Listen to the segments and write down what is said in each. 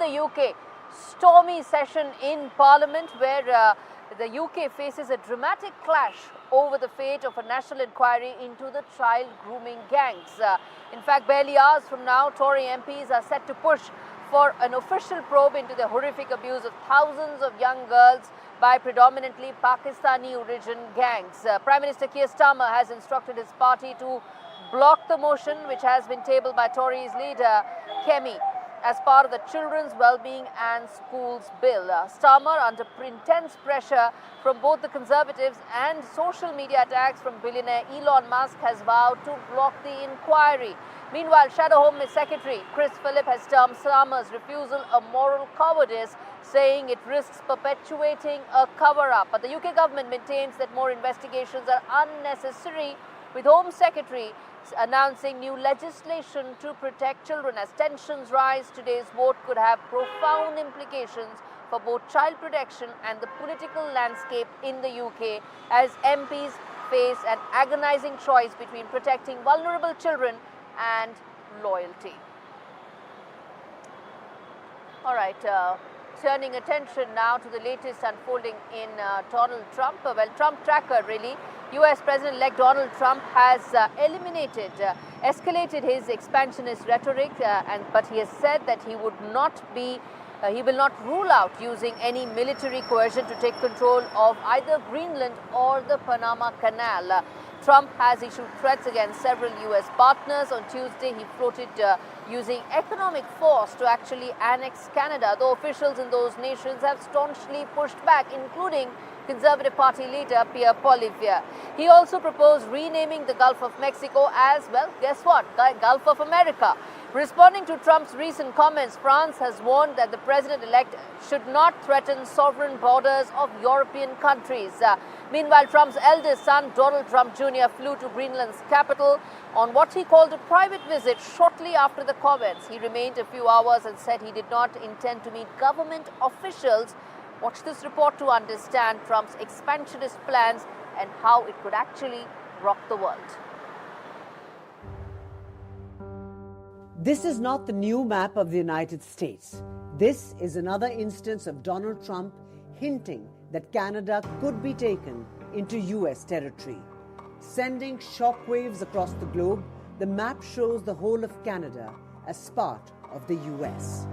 the UK, stormy session in Parliament where the UK faces a dramatic clash over the fate of a national inquiry into the child grooming gangs. In fact, barely hours from now, Tory MPs are set to push for an official probe into the horrific abuse of thousands of young girls by predominantly Pakistani origin gangs. Prime Minister Keir Starmer has instructed his party to block the motion which has been tabled by Tories leader Kemi as part of the Children's Wellbeing and Schools Bill. Starmer, under intense pressure from both the Conservatives and social media attacks from billionaire Elon Musk, has vowed to block the inquiry. Meanwhile, Shadow Home Secretary Chris Philip has termed Starmer's refusal a moral cowardice, saying it risks perpetuating a cover-up. But the UK government maintains that more investigations are unnecessary, with Home Secretary announcing new legislation to protect children. As tensions rise, today's vote could have profound implications for both child protection and the political landscape in the UK, as MPs face an agonizing choice between protecting vulnerable children and loyalty. All right, turning attention now to the latest unfolding in Donald Trump. Well, Trump tracker really. US President-elect Donald Trump has escalated his expansionist rhetoric, but he has said that he will not rule out using any military coercion to take control of either Greenland or the Panama Canal. Trump has issued threats against several US partners. On Tuesday, he floated using economic force to actually annex Canada, though officials in those nations have staunchly pushed back, including Conservative Party leader Pierre Poilievre. He also proposed renaming the Gulf of Mexico as, well, guess what? Gulf of America. Responding to Trump's recent comments, France has warned that the president-elect should not threaten sovereign borders of European countries. Meanwhile, Trump's eldest son, Donald Trump Jr., flew to Greenland's capital on what he called a private visit shortly after the comments. He remained a few hours and said he did not intend to meet government officials. Watch this report to understand Trump's expansionist plans and how it could actually rock the world. This is not the new map of the United States. This is another instance of Donald Trump hinting that Canada could be taken into US territory. Sending shockwaves across the globe, the map shows the whole of Canada as part of the US.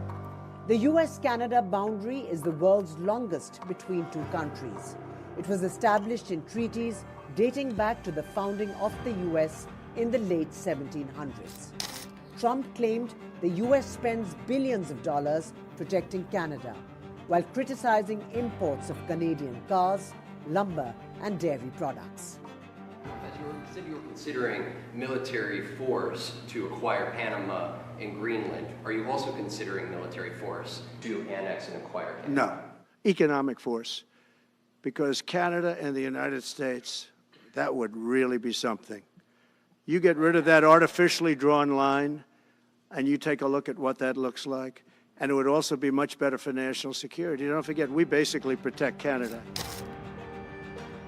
The US-Canada boundary is the world's longest between two countries. It was established in treaties dating back to the founding of the US in the late 1700s. Trump claimed the US spends billions of dollars protecting Canada, while criticizing imports of Canadian cars, lumber, and dairy products. As you said, you were considering military force to acquire Panama and Greenland. Are you also considering military force to annex and acquire Canada? No, economic force, because Canada and the United States, that would really be something. You get rid of that artificially drawn line, and you take a look at what that looks like, and it would also be much better for national security. Don't forget, we basically protect Canada.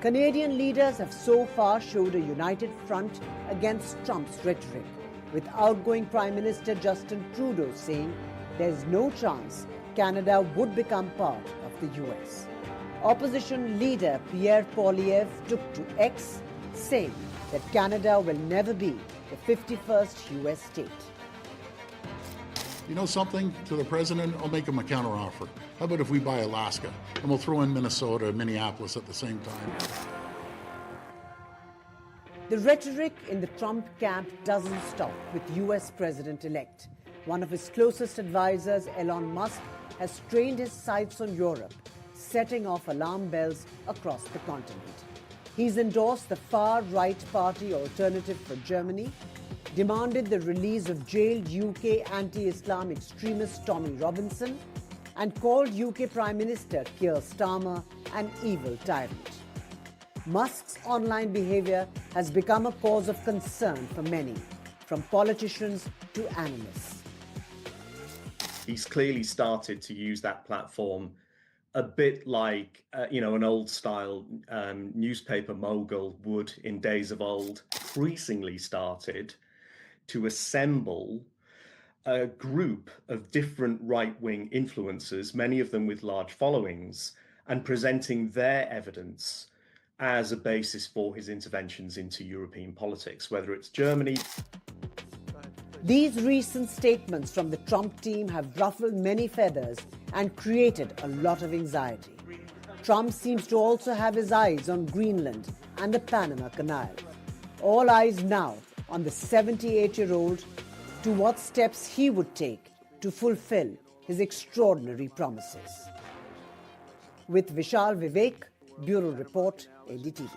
Canadian leaders have so far showed a united front against Trump's rhetoric, with outgoing Prime Minister Justin Trudeau saying there's no chance Canada would become part of the US. Opposition leader Pierre Poilievre took to X, saying that Canada will never be the 51st US state. You know something, to the president, I'll make him a counteroffer. How about if we buy Alaska, and we'll throw in Minnesota and Minneapolis at the same time? The rhetoric in the Trump camp doesn't stop with US President-elect. One of his closest advisors, Elon Musk, has trained his sights on Europe, setting off alarm bells across the continent. He's endorsed the far-right party Alternative for Germany, demanded the release of jailed UK anti-Islam extremist Tommy Robinson, and called UK Prime Minister Keir Starmer an evil tyrant. Musk's online behavior has become a cause of concern for many, from politicians to analysts. He's clearly started to use that platform a bit like, an old-style newspaper mogul would in days of old, increasingly started to assemble a group of different right-wing influencers, many of them with large followings, and presenting their evidence as a basis for his interventions into European politics, whether it's Germany. These recent statements from the Trump team have ruffled many feathers and created a lot of anxiety. Trump seems to also have his eyes on Greenland and the Panama Canal. All eyes now on the 78-year-old to what steps he would take to fulfill his extraordinary promises. With Vishal Vivek, Bureau Report, NDTV.